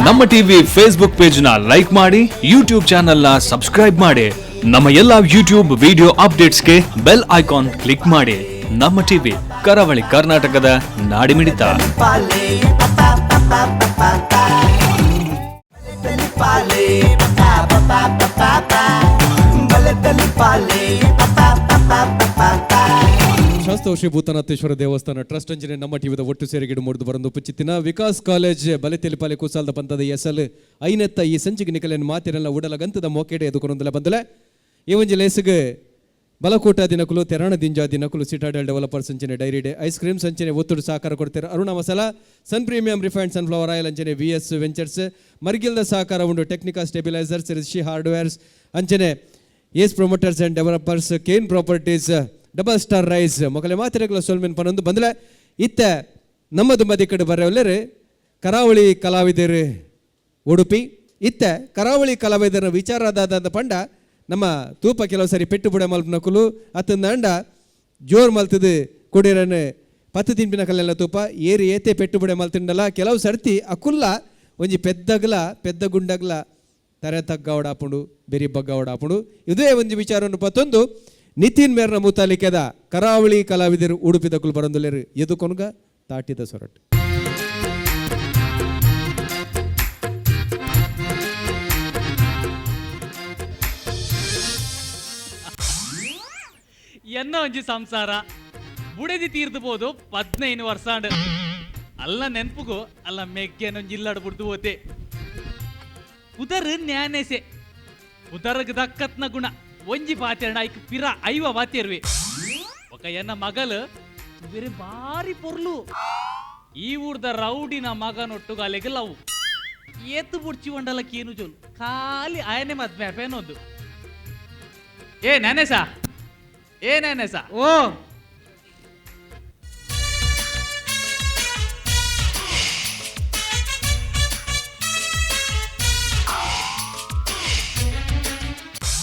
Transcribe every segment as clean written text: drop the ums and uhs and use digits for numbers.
ನಮ್ಮ TV Facebook page ನ like ಮಾಡಿ, ಯೂಟ್ಯೂಬ್ ಚಾನೆಲ್ ನ ಸಬ್ಸ್ಕ್ರೈಬ್ ಮಾಡಿ. ನಮ್ಮ ಎಲ್ಲಾ ಯೂಟ್ಯೂಬ್ ವಿಡಿಯೋ ಅಪ್ಡೇಟ್ಸ್ಗೆ ಬೆಲ್ ಐಕಾನ್ ಕ್ಲಿಕ್ ಮಾಡಿ. ನಮ್ಮ ಟಿವಿ ಕರಾವಳಿ ಕರ್ನಾಟಕದ ನಾಡಿಮಿಡಿತ. ಶಾಸ್ತ್ರ ಶ್ರೀ ಭೂತನಾಥೇಶ್ವರ ದೇವಸ್ಥಾನ ಟ್ರಸ್ಟ್ ಅಂಜನೆ ನಮ್ಮ ಟಿವಿದ ಒಟ್ಟು ಸೇರಿಗಿಡು ಮೂಡಿದು ಬರಂದು ಉಪಚಿತ್ತಿನ ವಿಕಾಸ್ ಕಾಲೇಜ್ ಬಲೆ ತೆಲಿಪಾಲೆ ಕುಸಾಲದ ಪಂತದ ಎಸಲ್ ಐನೆತ್ತ ಈ ಸಂಚಿಗೆ ನಿಕಲೆಯನ್ನು ಮಾತಿನೆಲ್ಲ ಉಡಲಗಂತದ ಮೋಕೆಡೆ ಎದುಕೊಂಡಲೆ ಬಂದಲೆ ಈ ಒಂಜಿ ಲೇಸಿಗೆ ಬಲಕೋಟ ದಿನಕುಲು ತೆರಾಣ ದಿಂಜಾ ದಿನಕುಲು ಸಿಟಾಡೆಲ್ ಡೆವಲಪರ್ ಸಂಚನೆ ಡೈರಿ ಡೇ ಐಸ್ ಕ್ರೀಮ್ ಸಂಚನೆ ಒತ್ತುಡು ಸಹಕಾರ ಕೊಡ್ತಾರೆ. Aruna Masala sun premium refined sunflower oil ಅಂಚನೆ VS ವೆಂಚರ್ಸ್ ಮರ್ಗಿಲ್ದ ಸಹಕಾರ ಉಂಡು ಟೆಕ್ನಿಕಾ ಸ್ಟೆಬಿಲೈಸರ್ಸ್ ರಿಷಿ ಹಾರ್ಡ್ವೇರ್ಸ್ ಅಂಚನೆ ace promoters and developers Cane properties double star rice ಮೊಗಲೆ ಮಾತಿರೆಗಳ ಸೊಲ್ಮೆನ್ ಪನೊಂದು ಬಂದಲೆ ಇತ್ತ ನಮ್ಮದು ಮದಿ ಕಡೆ ಬರೋಲ್ಲರು ಕರಾವಳಿ ಕಲಾವಿದರು ಉಡುಪಿ ಇತ್ತ ಕರಾವಳಿ ಕಲಾವಿದರ ವಿಚಾರದಾದ ಪಂಡ ನಮ್ಮ ತೂಪ ಕೆಲವು ಸರಿ ಪೆಟ್ಟು ಬುಡ ಮಲ್ಪನ ಕುಲು ಅತ್ತಂದ ಅಂಡ ಜೋರು ಮಲ್ತದು ಕುಡಿರನ್ನು 10 ತಿಂಪಿನ ಕಲ್ಲೆಲ್ಲ ತೂಪ ಏರಿ ಏತೆ ಪೆಟ್ಟು ಬುಡ ಮಲ್ತಿಂಡಲ್ಲ ಕೆಲವು ಸರ್ತಿ ಅಕುಲ್ಲ ಒಂಜಿ ಪೆದ್ದ ಗುಂಡಗ್ಲ ತರೆ ತಗ್ಗ ಓಡಾಪುಂಡು ಬೆರಿ ಬಗ್ಗ ಓಡಾಪುಂಡು ಇದೇ ಒಂದು ವಿಚಾರವನ್ನು ಪತ್ತೊಂದು ನಿತಿನ್ ಮೇರ್ನ ಮುತಾಲಿಕೆದ ಕರಾವಳಿ ಕಲಾವಿದರು ಉಡುಪಿದ ಕುಲ್ ಬರಂದುಲೇರು ಎದು ಕೊನಗ ತಾಟಿದ ಸೊರಟು ಎನ್ನ ಒಂಜಿ ಸಂಸಾರ ಬುಡೆದಿ ತೀರ್ದುಬೋದು 15 ವರ್ಷ ಅಲ್ಲ ನೆನ್ಪುಗು ಅಲ್ಲ ಮೆಗ್ಗೆನೊಂಜಿ ಇಲ್ಲಾಡು ಬಿಡ್ದು ಹೋತೆ ಉದರ್ ನ್ಯಾನೇಸೆ ಉದರ್ಗ್ ದಕ್ಕತ್ನ ಗುಣ ಒಂಜಿ ಪಾತೆರಣ ಐಕ್ ಪಿರ ಐವ ಪಾತೆರ್ವೆ ಒಕ್ಕ ಎನ್ನ ಮಗಲು ಬೇರೆ ಬಾರಿ ಪೊರ್ಲು ಈ ಊರ್ದ ರೌಡಿನ ಮಗನೊಟ್ಟುಗ ಅಲೆಗೆ ಲವ್ ಏತು ಬುಡ್ಚಿ ಒಂಡಲಕ್ಕೆ ಏನು ಜೋಲು ಖಾಲಿ ಆಯನೆ ಮದ್ವೆ ಅಪೇನೊಂದು ಏ ನ್ಯಾನೇಸ ಓ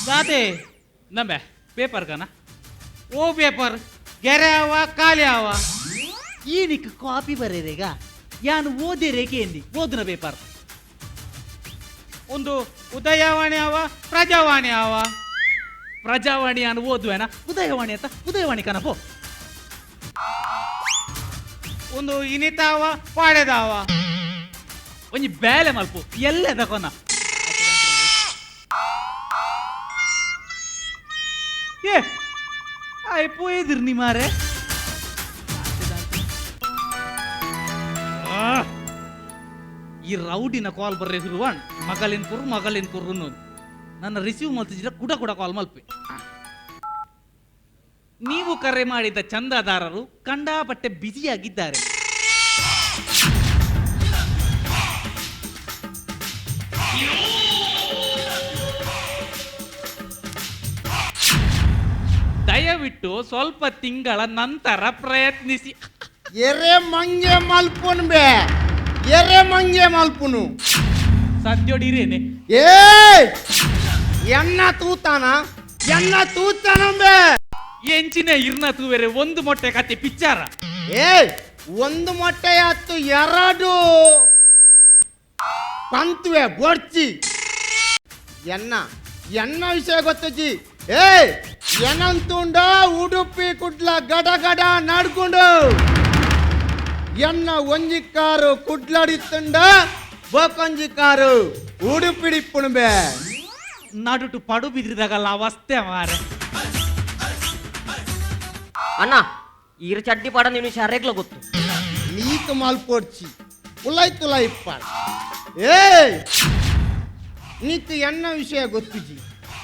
जाते नंबे पेपर का ना वो पेपर गेरे आवा काले आवा ये निक कॉपी बरेरेगा यान वो दे रेके इंदी ओदನ पेपर ಒಂದು ಉದಯವಾಣಿ ಆವ ಪ್ರಜಾವಾಣಿ ಅನ್ನು ಓದುವೇನ ಉದಯವಾಣಿ ಅಂತ ಉದಯವಾಣಿ ಕನಪೋ ಒಂದು ಇನಿತಾವ ಪಾಡೆದಾವ ಒಂಜಿ ಬೇಲೆ ಮಲ್ಪು ಎಲ್ಲೆ ತಕೋನ ಏ ಆಯ್ಪೋಯ್ದಿರ್ ನಿ ಮಾರೆ ಈ ರೌಡಿನ ಕಾಲ್ ಬರ್ರೆ ಶುರುವಾಣ್ ಮಗಲಿನ್ ಕುರ್ರು ಅನ್ನೋದು ನನ್ನ ರಿಸೀವ್ ಮಾಡ್ತಿದ್ರೆ ಕೂಡ ಕಾಲ್ ಮಲ್ಪೆ ನೀವು ಕರೆ ಮಾಡಿದ ಚಂದಾದಾರರು ಕಂಡಾಪಟ್ಟೆ ಬ್ಯುಸಿಯಾಗಿದ್ದಾರೆ. ದಯವಿಟ್ಟು ಸ್ವಲ್ಪ ತಿಂಗಳ ನಂತರ ಪ್ರಯತ್ನಿಸಿ. ಎರೆ ಮಂಗೆ ಮಲ್ಪುನು ಸದ್ಯೋಡಿರೇನೆ ಏ ಎನ್ನ ತೂತಾನಂಬೆ ಎಂಚಿನ ಇರ್ನ ತೂವೆರೆ ಒಂದು ಮೊಟ್ಟೆ ಕತೆ ಪಿಚ್ಚಾರ. ಏ ಒಂದು ಮೊಟ್ಟೆ ಹತ್ತು ಎರಡು ಪಂತುವೆ ಬೋಡ್ಚಿ ಎನ್ನ ವಿಷಯ ಗೊತ್ತಜ್ಜಿ. ಏ ಏನಂತುಂಡ ಉಡುಪಿ ಕುಡ್ಲ ಗಡ ನಡ್ಕೊಂಡು ಎನ್ನ ಒಂಜಿ ಕಾರು ಕುಡ್ಲಾಡಿತ್ತುಂಡ ಬೋಕೊಂಜಿ ಕಾರು ಉಡುಪಿಡಿಪ್ಪುಣಬೆ ನಡುಟು ಪಡು ಬಿದ್ರಿದಾಗಲ್ಲ ಅವಸ್ಥೆ ಮಾರೆ. ಅಣ್ಣ ಈರ ಚಡ್ಡಿ ಪಾಡ ನೀನು ಶಾರೆಗ್ಲ ಗೊತ್ತು ನೀತು ಮಾಲ್ಪೋಡ್ಚಿ ಉಲಾಯ್ತುಲ ಇಪ್ಪ. ಏ ನೀತು ಎನ್ನ ವಿಷಯ ಗೊತ್ತುಜಿ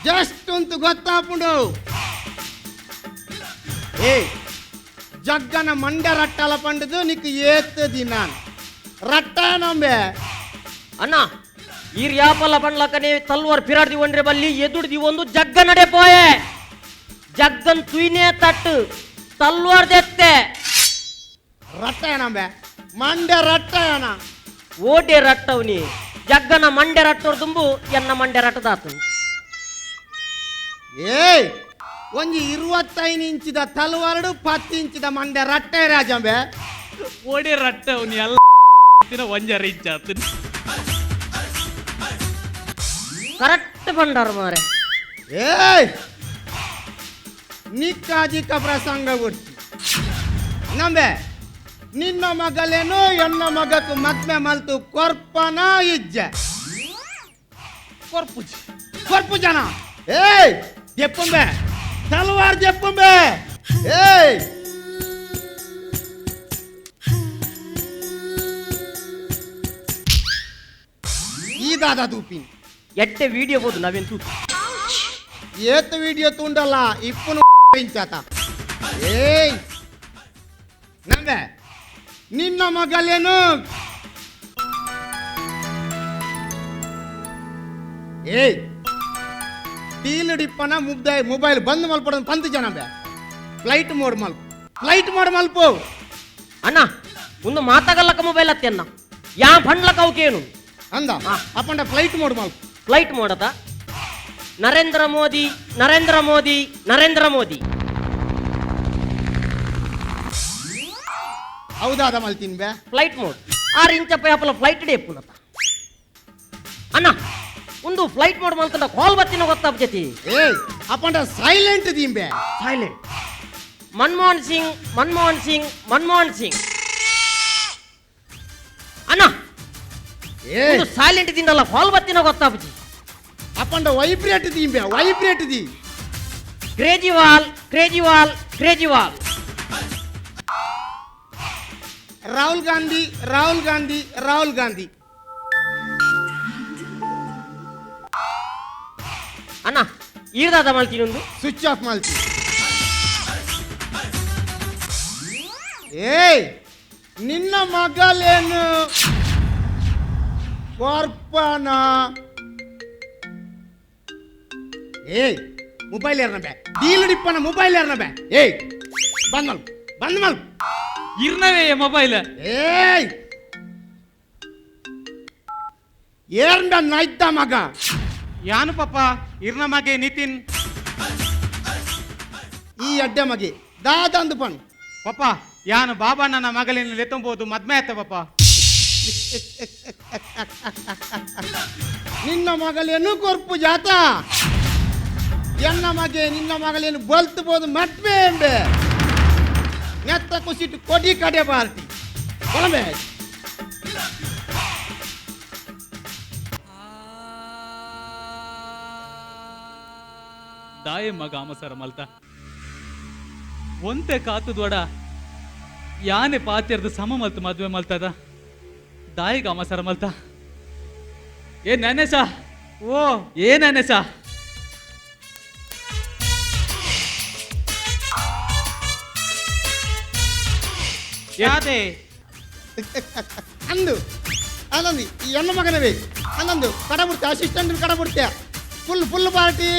ಜಸ್ಟ್ ಅಂತ ಗೊತ್ತಾಪುಂಡು. ಏ ಜಗ್ಗನ ಮಂಡ್ಯ ರಟ್ಟಲ ಪಂಡದು ನೀಕು ಏತದಿ ನಾನು ರಟ್ಟ ನಂಬೆ ಅಣ್ಣ ಈರ್ ಯಾಪಲ್ಲ ಪಂಡ್ಲಕ್ಕನೆ ತಲ್ವಾರ್ ಪಿರಾಡ್ದಿ ಒಂಡ್ರೆ ಬಲ್ಲಿ ಎದುಡ್ದಿ ಒಂದು ಜಗ್ಗ ನಡೆ ಪೋಯೆ ಜಗ್ಗನ್ ತುಯ್ನೆ ತಟ್ಟು ತಲ್ವಾರ್ ದೆತ್ತೆ ರಟ್ಟ ನಂಬೆ ಮಂಡ್ಯ ರಟ್ಟಯನ ಓಟೆ ರಟ್ಟವ್ನಿ ಜಗ್ಗನ ಮಂಡ್ಯ ರಟ್ಟೋರ್ ತುಂಬು ಎನ್ನ ಮಂಡ್ಯ ರಟ್ಟದಾತು. ಏ ಒಂಜಿ 25 ಇಂಚಿದ ತಲ್ವಾರ್ಡು 10 ಇಂಚಿದ ಮಂಡ್ಯ ರಟ್ಟೆ ರಾಜಂಬೆ ಓಡೆ ರಟ್ಟ ಅವನಿ ಎಲ್ಲ ಒಂಜರ ಇಂಚ ಕರೆಕ್ಟ್ ಬಂಡಾರ ಮಾರೆ. ಏಯ್ ನಿಕ್ಕಾಜಿಕ ಪ್ರಸಂಗ ಬಿಡ್ತಿ ನಂಬೆ ನಿನ್ನ ಮಗಲೇನು ಎನ್ನ ಮಗಕ್ಕೂ ಮದ್ಮೆ ಮಲ್ತು ಕೊರ್ಪನ ಇಜ್ಜೆ ಕೊರ್ಪು ಜನ ಏಯ್ ಜೆಪ್ಪಂಬೆ ತಲವಾರ್ ಜೆಪ್ಪಂಬೆ ಏಯ್ ಈ ದಾದಾ ದೂಪಿನ್ ಎಟ್ಟೆ ವಿಡಿಯೋ ಬೋದು ನಾವೆಂತೂ ಏತ್ ವಿಡಿಯೋ ತುಂಡಲ್ಲ ಇಪ್ಪನು ಇಂಚಾತ ಏಯ್ ನಂಬೆ ನಿನ್ನ ಮಗಲೇನು ಏಯ್ ಟೀಲ್ ಡಿಪ್ಪನ ಮೊಬೈಲ್ ಬಂದ್ ಮಲ್ಪಡ ಪಂತ ಜನ ಬೇ ಫ್ಲೈಟ್ ಮೋಡ್ ಮಲ್ಪು ಅಣ್ಣ ಒಂದು ಮಾತಾಗಲ್ಲಕ ಮೊಬೈಲ್ ಅತ್ತೆ ಅಣ್ಣ ಯಾ ಬಂಡ್ಲಕ ಅವಕೇನು ಅಂದ ಅಪ್ಪಂಡ ಫ್ಲೈಟ್ ಮೋಡ್ ಮಲ್ಪು ಫ್ಲೈಟ್ ಮಾಡದ ನರೇಂದ್ರ ಮೋದಿ ನರೇಂದ್ರ ಮೋದಿ ನರೇಂದ್ರ ಮೋದಿ ಹೌದಾದ ಮಲ್ತೀನಿ ಬೇ ಫ್ಲೈಟ್ ಮೋಡ್ 6 ಇಂಚಪ್ಪ ಯಾಪಲ ಫ್ಲೈಟ್ ಡೇ ಪುನತ ಅಣ್ಣ ಒಂದು ಫ್ಲೈಟ್ ಮೋಡ್ ಮಾಡ್ಕೊಂಡ ಕಾಲ್ ಬತ್ತಿನ ಗೊತ್ತಾಪ ಜತಿ ಏಯ್ ಅಪ್ಪಂಡ ಸೈಲೆಂಟ್ ದೀಂಬೆ ಸೈಲೆಂಟ್ ಮನ್ಮೋಹನ್ ಸಿಂಗ್ ಮನ್ಮೋಹನ್ ಸಿಂಗ್ ಮನ್ಮೋಹನ್ ಸಿಂಗ್ ಅಣ್ಣ ಏಯ್ ಒಂದು ಸೈಲೆಂಟ್ ದಿಂದಲ್ಲ ಕಾಲ್ ಬತ್ತಿನ ಗೊತ್ತಾಪಜಿ ಅಪ್ಪಂಡ ವೈಬ್ರೇಟ್ ದೀಂಬೆ ವೈಬ್ರೇಟ್ ದಿ ಕ್ರೇಜಿವಾಲ್ ಕ್ರೇಜಿವಾಲ್ ಕ್ರೇಜಿವಾಲ್ ರಾಹುಲ್ ಗಾಂಧಿ ರಾಹುಲ್ ಗಾಂಧಿ ರಾಹುಲ್ ಗಾಂಧಿ ಅಣ್ಣ ಈರ್ದಾದ ಮಾಡ್ತೀನಿ ಒಂದು ಸ್ವಿಚ್ ಆಫ್ ಮಾಡ್ತೀನಿ ಏಯ್ ನಿನ್ನ ಮಗಲೇನು ಕೊರ್ಪನ ಏಯ್ ಮೊಬೈಲ್ ಏರ್ನಬೆ ಡೀಲ್ ಡಿಪ್ಪನ ಮೊಬೈಲ್ ಏರ್ನಬೆ ಏಯ್ ಬಂದ್ ಮಲ್ ಇರ್ನವೇ ಮೊಬೈಲ್ ಏಯ್ ಏರ್ನ ನಾಯ್ತ ಮಗ ಯಾನು ಪಪ್ಪ ಇರ್ನ ಮಗೆ ನಿತಿನ್ ಈ ಅಡ್ಡೆ ಮಗೆ ದಾದಂದು ಪಣ್ ಪಪ್ಪ ಯಾನು ಬಾಬಣ್ಣನ ಮಗಳಿನ ಲೆತ್ತಂಬೋದು ಮದ್ಮೆ ಆಯ್ತ ಪಪ್ಪ ನಿನ್ನ ಮಗಳೇನು ಕೊರ್ಪು ಜಾತ ಎನ್ನ ಮಗೆ ನಿನ್ನ ಮಗಳೇನು ಬಲ್ತಬೋದು ಮಟ್ಮೆ ಎಂಬೆ ನೆತ್ತ ಕುಸಿಟ್ಟು ಕೊಡಿ ಕಡೆ ಪಾರ್ಟಿ ಕೊಳಮೆ ದಾಯ ಮಗ ಅಮಸರ ಮಲ್ತ ಒಂತೆ ಕಾತು ದೊಡ ಯಾನೆ ಪಾತ್ಯರ್ದು ಸಮ ಮಲ್ತು ಮದ್ವೆ ಮಲ್ತದ ದಾಯಿಗ ಅಮಸರ ಮಲ್ತ ಏ ನೆನೆಸ ಓ ಏ ನೆನೆಸ ಯಾದೆ ಅಂದು ಅಲ್ಲಂದು ಈ ಹೆಣ್ಣು ಮಗನೇ ಬೇಕು ಅಲ್ಲೊಂದು ಕಡಬಿಡ್ತೆ ಅಸಿಸ್ಟೆಂಟ್ ಕಡಬಿಡ್ತೆ ಫುಲ್ ಪಾರ್ಟಿ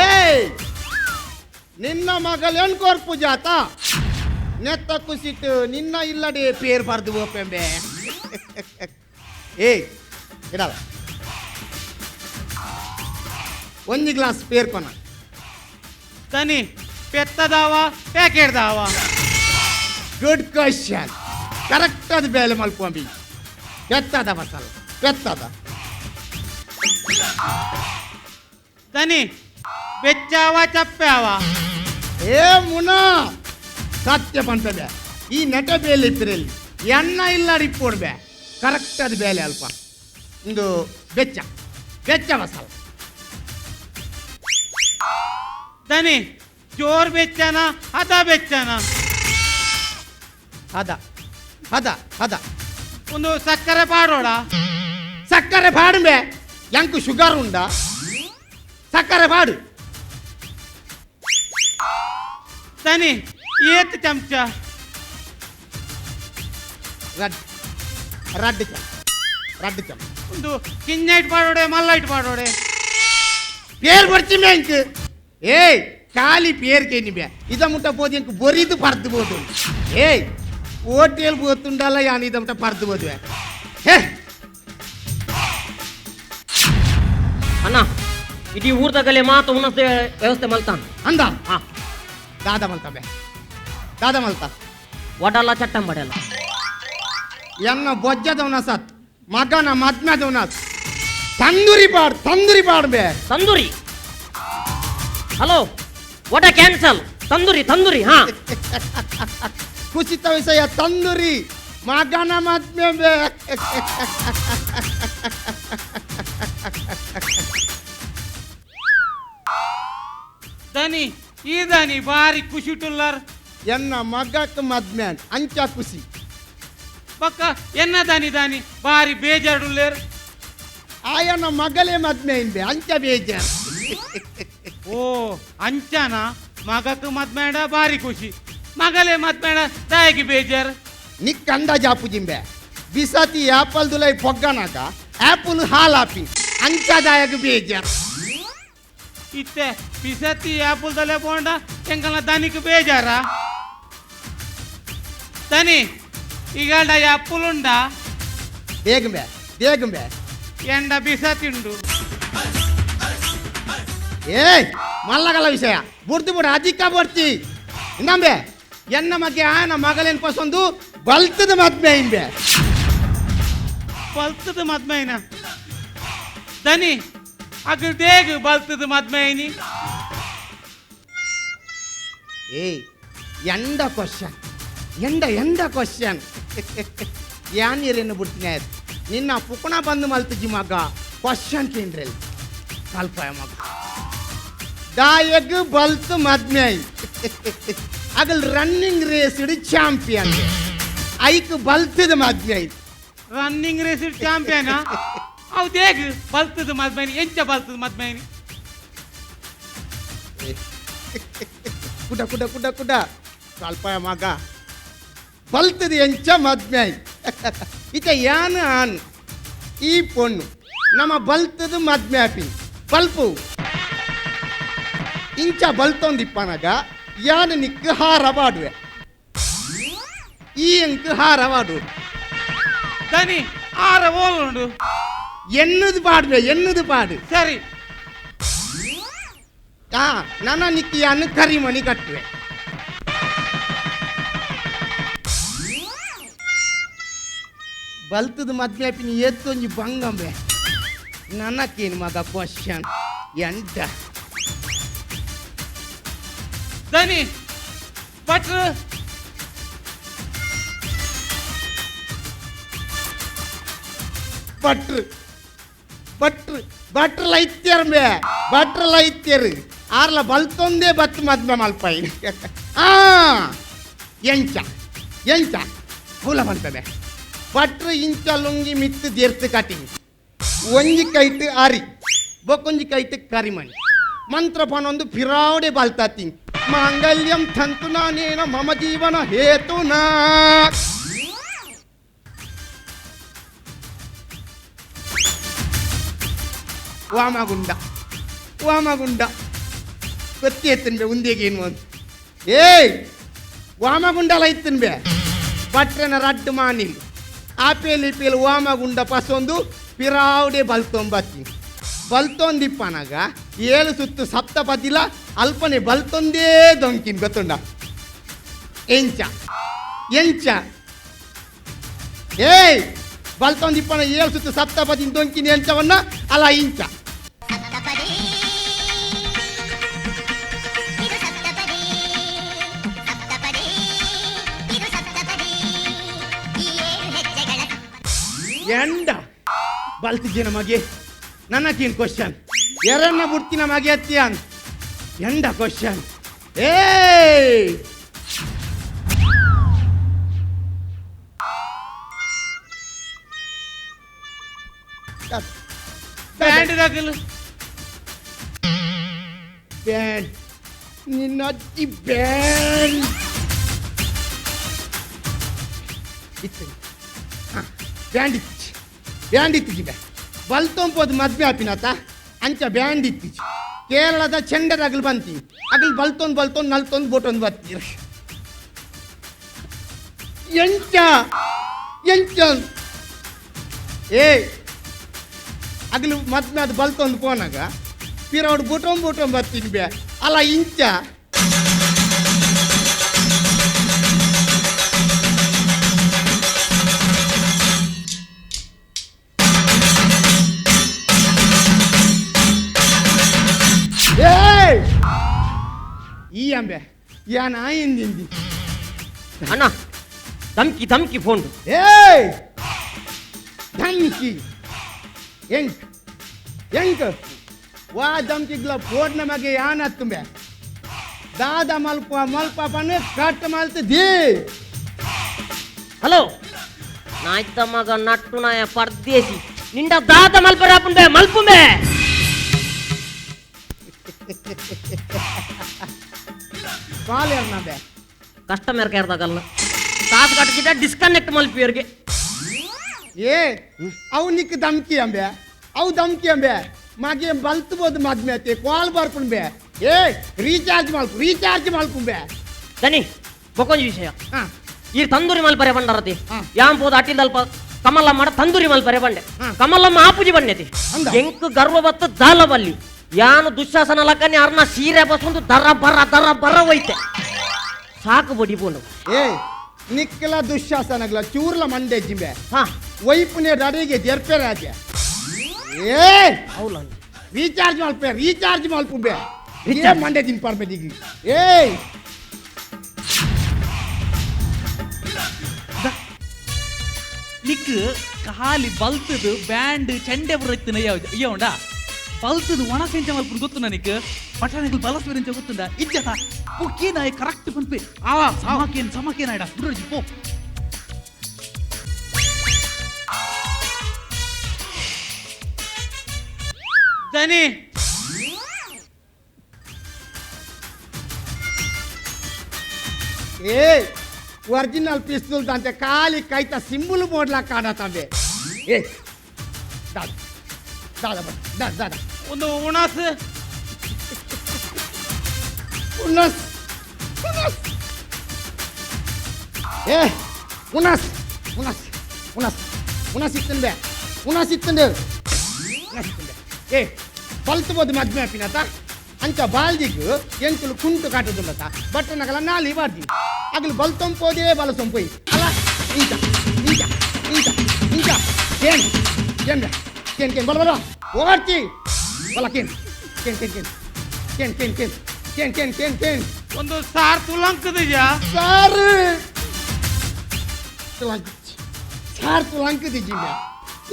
ಏಯ್ ನಿನ್ನ ಮಗಳೇನು ಕೊರ್ಪು ಜಾತ ನೆತ್ತ ಕುಸಿಟ್ಟು ನಿನ್ನ ಇಲ್ಲಡೆ ಪೇರ್ ಬರ್ದು ಓಪೆಂಬೆ ಏಯ್ ಇಡಲ್ಲ ಒಂದು ಗ್ಲಾಸ್ ಪೇರ್ ಕೊನ ತನಿ ಪೆತ್ತದಾವ ಪ್ಯಾಕೆಟ್ದಾವ ಗುಡ್ ಕ್ವಶನ್ ಕರೆಕ್ಟ್ ಅದು ಬೇಲೆ ಮಲ್ಕೊಂಬಿ ಪೆತ್ತದ ಮಸಾಲ ಪೆತ್ತದ ತನಿ ಬೆಚ್ಚಾವ ಚಪ್ಪಾವ ಏ ಮುನ ಸತ್ಯ ಪಂತದೆ ಈ ನೆಟ ಬೇಲೆ ಇತ್ತಿರಲ್ಲಿ ಎಣ್ಣ ಇಲ್ಲ ರಿಪ್ಪೋಡ್ಬೆ ಕರೆಕ್ಟ್ ಅದು ಬೇಲೆ ಅಲ್ಪ ಒಂದು ಬೆಚ್ಚ ಮಸಾಲ ತನಿ ಜೋರ್ ಬೆಚ್ಚನ ಹದ ಬೆಚ್ಚನ ಹದ ಒಂದು ಸಕ್ಕರೆ ಪಾಡೋಡ ಸಕ್ಕರೆ ಪಾಡುಂಬೆ ಎಂಕು ಶುಗರ್ ಉಂಡ ಸಕ್ಕರೆ ಪಾಡು ತನಿ ಏತ್ ಚಮಚ ರಡ್ ಚಮ ಒಂದು ಕಿಂಜೈಟ್ ಪಾಡೋಡೆ ಮಲ್ಲೈಟ್ ಪಾಡೋಡೆ ಪೇರ್ ಬರ್ತಿ ಬ್ಯಾಂಕ್ ಏಯ್ ಖಾಲಿ ಪೇರ್ ಕೇನಿಬೆ ಇದ ಮುಟ್ಟ పోదు ఇంక బొరిదు పర్దు పోదు ఏయ్ ఓటేల్ పోతుండాల యాని ఇద ముట్ట పర్దు పోదు హే ಅಣ್ಣ ಇಡೀ ಊರ್ದಾಗಲೇ ಮಾತು ಉನ್ನತ ವ್ಯವಸ್ಥೆ ಮಲ್ತಾನ ಅಂದ ಹಾ ದಾದ ಮಲ್ತ ವಡಲ್ಲ ಚಟ್ಟಂ ಬಡಲ್ಲ ಎನ್ನ ಬೊಜ್ಜದವನ ಸತ್ ಮಗನ ಮದ್ಮೆದವನ ತಂದೂರಿ ಪಾಡ್ಬೇ tandoori. Hello, what cancel? Tandoori ಹಾ. ಕುಸಿತ ವಿಷಯ ತಂದೂರಿ ಮಗನ ಮದ್ಮೆ ಬೇ. ದನಿ ಈ ದನಿ ಬಾರಿ ಖುಷಿ ಟುಲ್ಲರ್ ಎನ್ನ ಮಗಕ್ಕೆ ಮದ್ಮೆ ಅಂಚ ಖುಷಿ. ಪಕ್ಕ ಎನ್ನ ದಾನಿ ಬಾರಿ ಬೇಜಾರುಳ್ಳೇರ್. ಆಯನ ಮಗಲೇ ಮದ್ಮೆ ಬೇ ಅಂಚ ಬೇಜಾರ್. ಓ ಅಂಚನ ಮಗಕ್ಕೆ ಮದ್ಮೇಡ ಬಾರಿ ಖುಷಿ, ಮಗಲೇ ಮದ್ಮೇಡ ದಾಯಿಗೆ ಬೇಜಾರ್. ನಿಕ್ ಅಂದಾಜ್ ಆಪುಜಿಂಬೆ ಬಿಸತಿ ಆಪಲ್ ದುಲೈ ಪೊಗ್ಗನಾಗ ಆಪಲ್ ಹಾಲಾಪಿ ಅಂಚದಾಯಗ ಬೇಜಾರ್. ಇತ್ತೆ ಪಿಸತ್ತಿ ಆಪುಲ್ದಲ್ಲೇ ಬೋಂಡ ಎಂಕಲ್ನ ದನಿಗೆ ಬೇಜಾರ. ದನಿ ಈಗ ಅಪ್ಪುಲುಂಡ ಬೇಗಂಬೆ ಎಂಡ ಬಿಸತಿಂಡು. ಏಯ್ ಮಲ್ಲಗಲ ವಿಷಯ ಬುಡ್ದು ಬಿಡ ಅಧಿಕ ಬರ್ತಿ ಇನ್ನಂಬೆ ಎನ್ನ ಮಗ್ಗೆ ಆಯನ ಮಗಲೇನ್ ಪಸಂದು ಬಲ್ತದ ಮದ್ಮೆ ಇಂಬೆ ಬಲ್ತದ ಮದ್ಮೈನ ದನಿ ಅಗ ದೇಗ ಬಲ್ತದ ಮದ್ಮೈನಿ. ಏಯ್ ಎಂಡ ಕ್ವಶನ್ ಎಂಡ ಕ್ವಶನ್ ಯಾನಿರೇನು ಬಿಡ್ತೀನಿ ನಿನ್ನ ಪುಕಣ ಬಂದು ಮಲ್ತಜಿ ಮಗ ಕ್ವಶನ್ ಕೇಂದ್ರಲ್ಲಿ ಕಲ್ಪಾಯ ಮಗ ದಾಯಗ್ ಬಲ್ತ್ ಮದ್ಮೆ ಅಗಲ್ ರನ್ನಿಂಗ್ ರೇಸ್ ಇಡಿ ಚಾಂಪಿಯನ್ ಐಕ್ ಬಲ್ತದ ಮದ್ಮೆ ರನ್ನಿಂಗ್ ರೇಸ್ ಚಾಂಪಿಯನ್ ಅವು ದೇಗ ಬಲ್ತದ ಮದ್ಮೈನಿ ಎಂಚ ಬಲ್ತದ ಮದ್ಮೈನಿ. ಕುಡ ಕುಡ ಕುಡ ಕುಡ ಕಲ್ಪಾಯ ಮಗ ಬಲ್ತದ ಎಂಚ ಮದ್ಮೆ ಇತ ಯಾನ ಆನ್ ಈ ಪೊಣ್ಣು ನಮ್ಮ ಬಲ್ತದ ಮದ್ಮೆ ಆಪಿ ಬಲ್ಪು ಇಂಚ ಬಲ್ತೊಂದಿಪ್ಪನಗ ಯಾನ ನಿಕ್ಕ ಹಾರಬಾಡುವೆ ಈ ಅಂಕ ಹಾರವಾಡು ದನಿ ಆರ ಓಲುಂಡು ಎನ್ನುದು ಪಾಡು ಸರಿ. ನನ್ನ ನಿಕ್ಕಿ ಅನ್ನು ಕರಿಮಣಿ ಕಟ್ಟುವೆ ಬಲ್ತದ ಮದ್ಮೆ ಆಪಿನಿ ಎತ್ತೊಂಜಿ ಬಂಗಂಬೆ ನನಕ್ಕೇನು ಮಗ ಕ್ವಶನ್ ಎಂಟ ದನಿ ಭಟ್ರು ಭಟ್ರಲ ಇತ್ಯರ್ಬೆ ಭಟ್ರಲ ಇತ್ಯರು ಆರ್ಲ ಬಲ್ತೊಂದೇ ಬತ್ತು ಮದ್ಮೆ ಮಲ್ಪಾಯಿ ಎಂಚ ಹುಲ ಬಂತದೆ ಭಟ್ರು ಇಂಚ ಲುಂಗಿ ಮಿತ್ತು ದೇರ್ತು ಕಟಿಂಗ್ ಒಂಜಿ ಕೈಟ್ ಆರಿ ಬೊಕ್ಕೊಂಜಿ ಕೈಟ್ ಕರಿಮಣಿ ಮಂತ್ರ ಪನೊಂದು ಪಿರಾವಡೆ ಬಲ್ತಾತಿ ಮಾಂಗಲ್ಯಂ ತಂತು ನಾನೇನ ಮಮ ಜೀವನ ಹೇತುನಾ. ವಾಮಗುಂಡ ಗೊತ್ತಿ ಎತ್ತನ್ಬೆ ಉಂದಿಗೆ ಏನು ಅಂತ ಏಯ್ ವಾಮಗುಂಡಲ ಇತ್ತನ್ಬೆ ಭಟ್ರನ ರಡ್ಡು ಮಾನಿಲ್ ಆಪೇಲಿ ವಾಮಗುಂಡ ಪಸೊಂದು ಪಿರಾವಡೆ ಬಲ್ತೊಂಬತ್ತಿ ಬಲ್ತೊಂದಿಪ್ಪನಾಗ 7 ಸುತ್ತು ಸಪ್ತ ಬದಿಲ ಅಲ್ಪನೆ ಬಲ್ತೊಂದೇ ದೊಂಕಿನ್ ಗೊತ್ತುಂಡ ಎಂಚ ಏಯ್ ಬಲ್ತೊಂದಿಪ್ಪನ 7 ಸುತ್ತು ಸಪ್ತ ಬದಿನ ದೊಂಕಿನ ಎಂಚವನ್ನ ಅಲ್ಲ ಇಂಚ ಎಂಡ ಬಲ್ತಿದ್ಯ ನಮಗೆ ನನಗೇನು ಕ್ವಶನ್ ಎರನ್ನ ಬುಡ್ತಿನ ಮಗೆ ಅತ್ಯಾನ್ ಎಂಡ ಕ್ವಶನ್ ಏಯ್ ಬ್ಯಾಂಡ್ ದಾಖಲು ಬ್ಯಾಂಡ್ ನಿನ್ನ ಅಜ್ಜಿ ಬ್ಯಾಂಡ್ ಇತ್ತು ಬ್ಯಾಂಡ್ ಇತ್ತಿಗೆ ಬಲ್ತೊಂಪೋದು ಮದ್ವೆ ಆಪಿನತ ಅಂಚ ಬ್ಯಾಂಡ್ ಇತ್ತಿಜಿ ಕೇರಳದ ಚೆಂಡದ ಅಗಲ್ ಬಂತಿ ಅಗಲ್ ಬಲ್ತೊಂದು ನಲ್ತೊಂದು ಬೋಟೊಂದು ಬರ್ತೀರ ಎಂಚ ಏ ಅಗಲು ಮದ್ವೆ ಅದು ಬಲ್ತೊಂದು ಪೋನಾಗ ಪಿರವಡು ಬೋಟೊಂದು ಬರ್ತೀನಿ ಬೇ ಅಲ್ಲ ಇಂಚ ಅಂಬೆ ಯಾನ ಹಿಂದಿಂದಿ ಅಣ್ಣ ಧಮ್ಕಿ ಧಮ್ಕಿ ಫೋನ್ ಏಯ್ ಧಮ್ಕಿ ಎಂಕ್ ವಾ ಧಮ್ಕಿಗ್ಲ ಫೋನ್ ನಮಗೆ ಯಾನ ತುಂಬೆ ದಾದ ಮಲ್ಪ ಪನ್ನೆ ಕಟ್ ಮಲ್ತದಿ ಹಲೋ ನಾಯ್ತ ಮಗ ನಟ್ಟು ನಾಯ ಪರ್ದೇಸಿ ನಿಂಡ ದಾದ ಮಲ್ಪರೆ ಆಪುಂಬೆ ಮಲ್ಪುಂಬೆ ಕಾಲ್ ಯಾರನಬೆ ಕಸ್ಟಮರ್ ಕೇರ್ದಾಗಲ್ಲ ಕಾಸು ಕಟ್ಟಿದ ಡಿಸ್ಕನೆಕ್ಟ್ ಮಲ್ಪಿಯವ್ರಿಗೆ ಏ ಅವು ನಿಕ್ ಧಮ್ಕಿ ಅಂಬೆ ಅವು ಧಮ್ಕಿ ಅಂಬೆ ಮಾಗೆ ಬಲ್ತಬೋದು ಮದ್ಮೇತೆ ಕಾಲ್ ಬರ್ಪುಂಬೆ ಏ ರೀಚಾರ್ಜ್ ಮಲ್ಪುಂಬೆ ದನಿ ಬೊಕೊಂಜಿ ವಿಷಯ ಹಾ ಈ ತಂದೂರಿ ಮಲ್ಪರೆ ಬಂಡರತಿ ಹಾ. ಯಾಂಪೋದು ಅಟ್ಟಿದಲ್ಪ ಕಮಲಮ್ಮ ಮಾಡ ತಂದೂರಿ ಮಲ್ಪರೆ ಬಂಡೆ ಹಾ. ಕಮಲಮ್ಮ ಆಪುಜಿ ಬಂಡೆತಿ ಅಂದ? ಎಂಕ್ ಗರ್ವ ಬತ್ತು ದಾಲ ಬಲ್ಲಿ ಯಾನು ದುಶ್ಯಾಸನ ಲಕ್ಕನಿ ಅರ್ನ ಸೀರೆ ಬಸ್ಸೊಂದು ದರ ಬರ ಹೋಯ್ತೆ ಸಾಕು ಬಡಿ ಬೋನು ಏ ನಿಕ್ಕಲ ದುಶ್ಯಾಸನಗಳ ಚೂರ್ಲ ಮಂಡೆ ಜಿಂಬೆ ಹಾ ವೈಪುನೆ ರಡಿಗೆ ಜರ್ಪೆ ರಾಜ ಏ ಹೌಲ ರೀಚಾರ್ಜ್ ಮಲ್ಪುಂಬೆ Recharge. ಮಂಡೆ ದಿನ ಪಾರ್ಮೆದಿಗಿ ಏಯ್ ನಿಕ್ ಖಾಲಿ ಬಲ್ತದು ಬ್ಯಾಂಡ್ ಚೆಂಡೆ ಬರತ್ತಿನ ಅಯ್ಯೋಂಡ ಬಲ್ತದು ಒಣ ಸೆಂಚ ಮಲ್ಪುನ್ ಗೊತ್ತು ನನಗೆ ಪಠಾಣಿಗಳು ಬಲಸ್ವೇರಿಂಚ ಗೊತ್ತುಂಡ ಇಜ್ಜತ ಪುಕ್ಕೇನಾಯ್ ಕರೆಕ್ಟ್ ಪನ್ಪೆ ಆವಾ ಸಮಕೇನಾಯ್ಡ ಬಿಡ್ರಿ ಪೋ ದನಿ ಏ ಒರಿಜಿನಲ್ ಪಿಸ್ತೂಲ್ ದಂತೆ ಖಾಲಿ ಕೈತ ಸಿಂಬಲ್ ಮೋಡ್ಲಾ ಕಾಣತ್ತಂಬೆ ಏ ದಾದ ಒಂದು ಉಣಾಸ್ ಏ ಉನಸ್ ಇತ್ತಂದೆ ಏ ಬಲ್ತಬೋದು ಮದ್ಮೆ ಅಪ್ಪಿನತ ಅಂಚ ಬಾಲ್ದಿಗ್ ಎಂಕುಲು ಕುಂಟು ಕಾಟುದುಲ್ಲತ ಬಟ್ ನಗಲ ನಾಲಿ ಬಾರ್ದಿ ಅಗಲು ಬಲ್ತೊಂಪೋದೇ ಬಲಸೊಂಪೊಯ್ ಅಲ್ಲ ಇಂಚ ಕೇನ್ ಬಲ ಓಡ್ತಿ ಬಲ ಕೇನ್ ಒಂದು ಸಾರ್ ತುಲಂಕದಿಜ ಸಾರ್ ತುಲಂಕದಿಜ್ಜಿಂಗ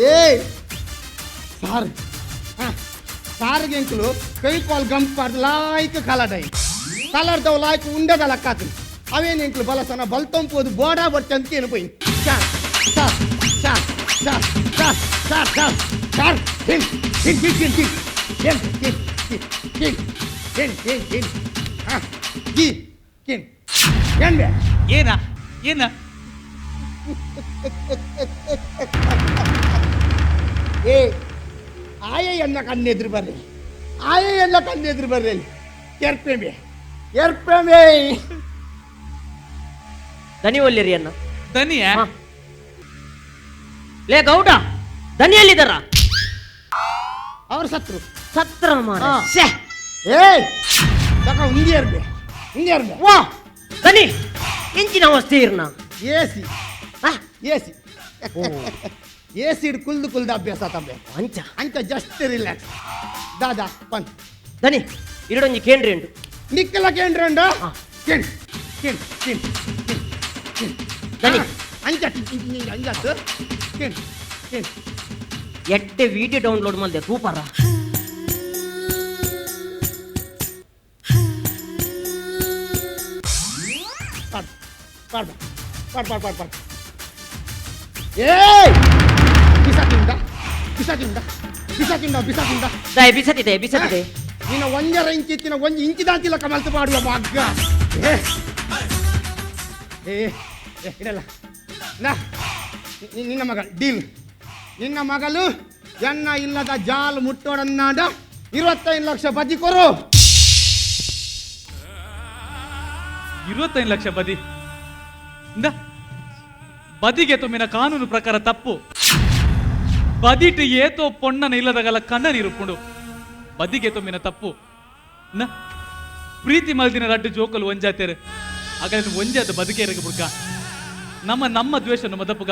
ಏ ಸಾರ್ ಸಾರಿಗೆ ಎಂಕುಲು ಕೈ ಕಾಲ್ ಗಂಪಾರ್ದು ಲಾಯ್ಕ್ ಕಲಡೈ ಕಲರ್ದವು ಲಾಯ್ಕ್ ಉಂಡೆದ ಲಕ್ಕಾತು ಅವೇನು ಎಂಕುಲು ಬಲಸನ ಬಲ್ತೊಂಪೋದು ಬೋಡಾ ಬಟ್ಟೆ ಅಂತ ಏನು ಪೋಯಿ ಏನ ಏ ಆಯ ಎನ್ನ ಕಣ್ಣೆದ್ರು ಬರ್ರಿ ಎರ್ಪೆಮೆ ದನಿ ಒಲ್ಲಿರಿ ಅನ್ನ ದನಿಯ ಹಾ. ಲೇ ಗೌಡ ದನಿಯಲ್ಲಿದ್ದಾರ ಅವ್ರು ಸತ್ರು ಸತ್ರ ಮಾರ ಹಾ. ಶ್ಯೆ. ಏಯ್ ತಕ ಉಂದಿಯರ್ಬೆ ವಾ ದನಿ ಇಂಚಿನ ಅವಸ್ಥೆ ಏಸಿ ಏಸಿ ಹಿಡ್ ಕುಲ್ದು ಅಭ್ಯಾಸ ತಂಬೆ ಅಂಚ ಅಂತ ಜಸ್ಟ್ ರಿಲ್ಯಾಕ್ಸ್ ದಾದಾ ಬಂದ್ ದನಿ ಇರಡೊಂಜಿ ಕೇಂದ್ರಿ ಉಂಟು ನಿಕ್ಕಲ ಕೇಂದ್ರಂಡ ಹಾ. ಕೇನ್ ದನಿ ಅಂಚ ಅಂಜತ್ತು ಕೇನ್ ಎಡ್ಡೆ ವಿಡಿಯೋ ಡೌನ್ಲೋಡ್ ಮಾಡಿದೆ ಸೂಪರ ಪಾಡ್ ಏಯ್ ಬಿಸಾಕಿಂದ ದಯ ಬಿಸತಿದೆ ನಿನ್ನ ಒಂಜರ ಇಂಚಿತ್ತಿನ ಒಂಜಿ ಇಂಚಿದಾಂತಿಲ್ಲ ಕಮಲ್ತು ಮಾಡುವ ಮಗ್ಗ ಇಡಲ್ಲ ನಾ ನಿನ್ನ ಮಗ ಡೀಲ್ ನಿನ್ನ ಮಗಳು ಎನ್ನ ಇಲ್ಲದ ಜಾಲ್ ಮುಟ್ಟೋಡನ್ನಾಡ 25 ಲಕ್ಷ ಬದಿ ಕೊರು 25 ಲಕ್ಷ ಬದಿ ಇಂದ ಬದಿಗೆ ತುಮ್ಮಿನ ಕಾನೂನು ಪ್ರಕಾರ ತಪ್ಪು ಬದಿಟ್ ಏತೋ ಪೊಣ್ಣನ ಇಲ್ಲದಗಲ ಕಣ್ಣನಿರುಪುಂಡು ಬದಿಗೆ ತುಮ್ಮಿನ ತಪ್ಪು ನ ಪ್ರೀತಿ ಮಲ್ದಿನ ರಡ್ಡು ಜೋಕಲು ಒಂಜಾತೇರು ಆಗ ಒಂಜಾದ ಬದುಕೇರಗ ಬುಡ್ಕ ನಮ್ಮ ದ್ವೇಷನು ಮದಪುಗ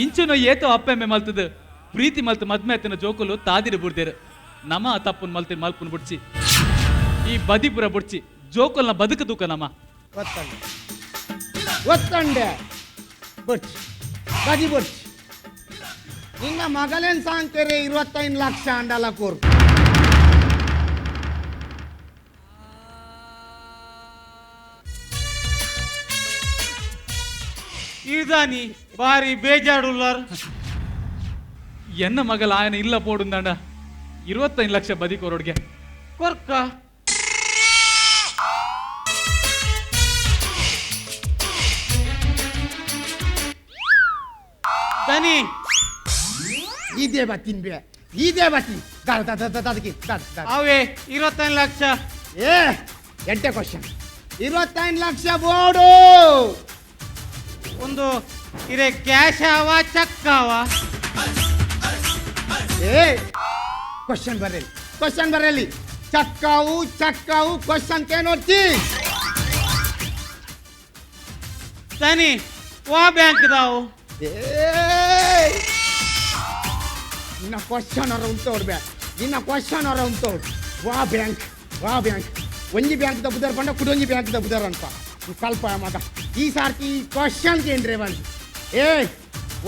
ಇಂಚುನು ಏತೋ ಅಪ್ಪೆಮ್ಮೆ ಮಲ್ತದ ಪ್ರೀತಿ ಮಲ್ತು ಮದ್ಮೆ ಅತ್ತಿನ ಜೋಕಲು ತಾದಿರು ಬುಡ್ದೇರು ನಮ ತಪ್ಪನ್ ಮಲ್ತಿನ ಮಲ್ಪನ್ ಬುಡ್ಚಿ ಈ ಬದಿಪುರ ಬುಡ್ಚಿ ಜೋಕಲ್ನ ಬದುಕು ತೂಕ ನಮ್ಮ ಒತ್ತಂಡೆ ಬಟ್ ಗದಿ ಬಟ್ ನಿನ್ನ ಮಗಲೇನ್ ಸಾಂಕರೆ 25 ಲಕ್ಷ ಅಂಡಲ ಕೋರು ಇದಾನಿ ಬಾರಿ ಬೇಜಾಡುಲ್ಲಾರ್ ಎನ್ನ ಮಗಲ ಆಯನ ಇಲ್ಲ ಪೋಡುಂದಂಡ 25 ಲಕ್ಷ ಬದಿ ಕೊರೋಡ್ಗೆ ಕೊರ್ಕ ದನಿ ಇದೇ ಬತ್ತಿನ್ ಬೇ ಇದೇ ಬತ್ತಿ ಅದಕ್ಕೆ ಅವೇ 25 ಲಕ್ಷ ಏ ಎಂಟೆ ಕ್ವಶನ್ 25 ಲಕ್ಷ ಬೋರ್ಡು ಒಂದು ಇರೇ ಕ್ಯಾಶ್ ಆವ ಚೆಕ್ ಆವ ಏ ಕ್ವಶನ್ ಬರಲಿ ಚಕ್ಕಾವು ಕ್ವಶನ್ ಕೆ ನೋಡ್ತಿ ದನಿ ವಾ ಬ್ಯಾಂಕ್ ದಾವು ಏ ನಿನ್ನ ಕ್ವಶನ್ ಅವರ ಉಂಟೋಡ್ಬೇ ನಿನ್ನ ಕ್ವಶನ್ ಅವರ ಉಂಟೋಡ್ ವಾ ಬ್ಯಾಂಕ್ ಒಂಜಿ ಬ್ಯಾಂಕ್ ದ ಬುದರ್ ಬಂಡ ಕುಡೊಂಜಿ ಬ್ಯಾಂಕ್ ದ ಬುದರ್ ಅಂತ ಸ್ವಲ್ಪ ಮಗ ಈ ಸಾರ್ತಿ ಕ್ವಶನ್ ಕೇಂದ್ರೆ ಬಂದು ಏ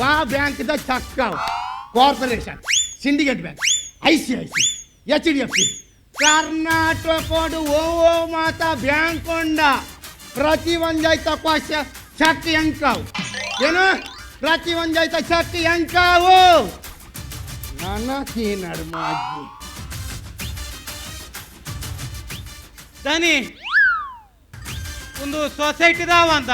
ವಾ ಬ್ಯಾಂಕ್ ದ ಚಕ್ಕಾವು corporation syndicate bank ICICI HDFC ಕರ್ನಾಟಕಡು ಓ ಮಾತ ಬ್ಯಾಂಕ್ ಉಂಡ ಪ್ರತಿ ಒಂದೈತ ಕ್ವಶನ್ ಚೆಕ್ ಎಂಕಾವು ಏನು ಪ್ರತಿ ಒಂದೈತ ಚೆಕ್ ಎಂಕಾವು ನನಗೆ ನಡ್ಮಾಜಿ ದನಿ ಒಂದು ಸೊಸೈಟಿ ದಾವ ಅಂತ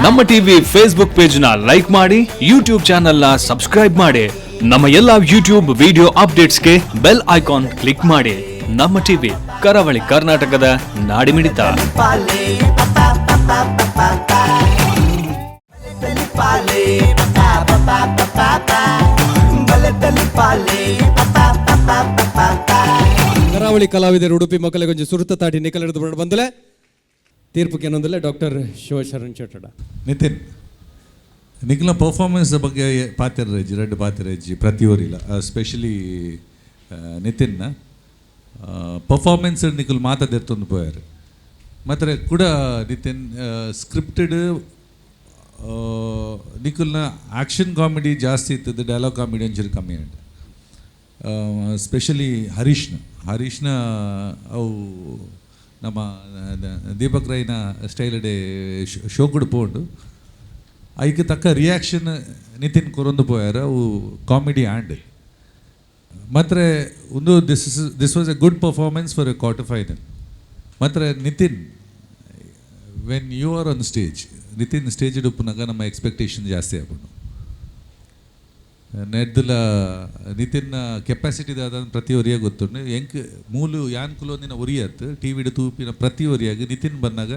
ನಮ್ಮ ಟಿವಿ ಫೇಸ್ಬುಕ್ ಪೇಜ್ ನ ಲೈಕ್ ಮಾಡಿ, ಯೂಟ್ಯೂಬ್ ಚಾನೆಲ್ ನ ಸಬ್ಸ್ಕ್ರೈಬ್ ಮಾಡಿ. ನಮ್ಮ ಎಲ್ಲಾ ಯೂಟ್ಯೂಬ್ ವಿಡಿಯೋ ಅಪ್ಡೇಟ್ಸ್ಗೆ ಬೆಲ್ ಐಕಾನ್ ಕ್ಲಿಕ್ ಮಾಡಿ. ನಮ್ಮ ಟಿವಿ ಕರಾವಳಿ ಕರ್ನಾಟಕದ ನಾಡಿಮಿಡಿತ. ಕರಾವಳಿ ಕಲಾವಿದರು ಉಡುಪಿ ಮಕ್ಕಳಿಗೊಂದು ಸುರುತ ತಾಟಿ ನಿಕಲೆಡ್ದು ಬಂದಲೆ ತೀರ್ಪು ಏನೊಂದಲ್ಲ ಡಾಕ್ಟರ್ ಶಿವಶರಣ್ ಚೋಟಡ ನಿತಿನ್ ನಿಖಿಲ ಪರ್ಫಾರ್ಮೆನ್ಸ್ ಬಗ್ಗೆ ಪಾತಿರಜ್ಜಿ ರೆಡ್ ಪಾತಿರಜ್ಜಿ ಪ್ರತಿಯೊರಿಲ್ಲ ಸ್ಪೆಷಲಿ ನಿತಿನ್ನ ಪರ್ಫಾರ್ಮೆನ್ಸ್ ನಿಖಿಲ್ ಮಾತಾದಿರ್ತೊಂದು ಪೋಯಾರು ಮಾತ್ರ ಕೂಡ ನಿತಿನ್ ಸ್ಕ್ರಿಪ್ಟೆಡ್ ನಿಖಿಲ್ನ ಆ್ಯಕ್ಷನ್ ಕಾಮಿಡಿ ಜಾಸ್ತಿ ಇರ್ತದೆ, ಡೈಲಾಗ್ ಕಾಮಿಡಿ ಒಂಚೂರು ಕಮ್ಮಿ ಆಂಡ್ ಸ್ಪೆಷಲಿ ಹರೀಶ್ನ ಅವು ನಮ್ಮ ದೀಪಕ್ ರೈನ ಸ್ಟೈಲಡೆ ಶೋ ಕೊಡ್ಪೋಂಡು ಐಕೆ ತಕ್ಕ ರಿಯಾಕ್ಷನ್ ನಿತಿನ್ ಕೊರೊಂದು ಪೋಯಾರ ಅವು ಕಾಮಿಡಿ ಆ್ಯಂಡ್ ಮಾತ್ರ ಒಂದು this was a good performance for a quarter final. ಮಾತ್ರ Nitin when you are on stage Nitin stage ಉಪ್ಪುನಾಗ ನಮ್ಮ ಎಕ್ಸ್ಪೆಕ್ಟೇಷನ್ ಜಾಸ್ತಿ ಆಗ್ಬೋದು. ನೆಡ್ದಲ ನಿತಿನ್ ಕೆಪಾಸಿಟಿದಾದ ಪ್ರತಿ ಒರಿಯಾಗ ಗೊತ್ತುಂಡು ಎಂಕ್ ಮೂಲು ಯಾನ್ಕುಲೊಂದಿನ ಒರಿಯತ್ತು ಟಿ ವಿಡು ತೂಪಿನ ಪ್ರತಿ ಒರಿಯಾಗ ನಿತಿನ್ ಬಂದಾಗ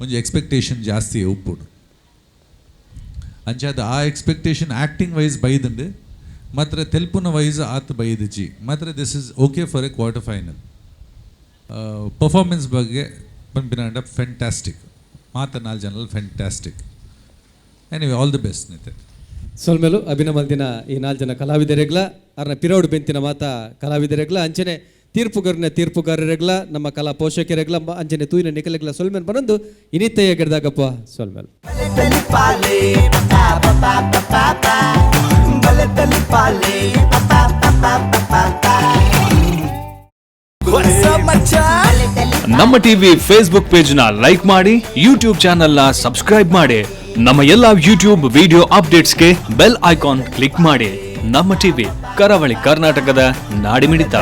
ಒಂದು ಎಕ್ಸ್ಪೆಕ್ಟೇಷನ್ ಜಾಸ್ತಿ ಉಪ್ಪುಡು ಅಂಚಾದ ಆ ಎಕ್ಸ್ಪೆಕ್ಟೇಷನ್ ಆ್ಯಕ್ಟಿಂಗ್ ವೈಸ್ ಬೈದುಂಡು ಮಾತ್ರ ತೆಲ್ಪುನ ವೈಸ್ ಆತು ಬೈದಿಜಿ ಮಾತ್ರ this is okay for a quarter final. Performance ಬಗ್ಗೆ ಪಂಪಿನಾಂಡ ಫ್ಯಾಂಟಾಸ್ಟಿಕ್ ಮಾತ 4 ಜನರಲ್ಲಿ fantastic. Anyway all the best Nitin. ಸೊಲ್ಮೇಲು ಅಭಿನವ ದಿನ ಈ 4 ಜನ ಕಲಾವಿದರೆಗ್ಲ ಅವ್ರನ್ನ ಪಿರೌಡ್ ಬೆಂತಿನ ಮಾತ ಕಲಾವಿದರೆಗ್ಲ ಅಂಚನೆ ತೀರ್ಪುಗಾರರೆಗ್ಲ ನಮ್ಮ ಕಲಾ ಪೋಷಕರೆಗ್ಲ ಅಂಚನೆ ತೂಯಿನ ನಿಕಲೆಗ್ಲ ಸೊಲ್ಮೇಲ್ ಬರಂದು ಇನಿತೆಯ ಗೆಡ್ದಾಗಪ್ಪ ಸೊಲ್ಮೇಲು ನಮ್ಮ ಟಿವಿ ಫೇಸ್ಬುಕ್ ಪೇಜ್ ನ ಲೈಕ್ ಮಾಡಿ, ಯೂಟ್ಯೂಬ್ ಚಾನೆಲ್ ನ ಸಬ್ಸ್ಕ್ರೈಬ್ ಮಾಡಿ. ನಮ್ಮ ಎಲ್ಲಾ ಯೂಟ್ಯೂಬ್ ವಿಡಿಯೋ ಅಪ್ಡೇಟ್ಸ್ಗೆ ಬೆಲ್ ಐಕಾನ್ ಕ್ಲಿಕ್ ಮಾಡಿ. ನಮ್ಮ ಟಿವಿ ಕರಾವಳಿ ಕರ್ನಾಟಕದ ನಾಡಿಮಿಡಿತ.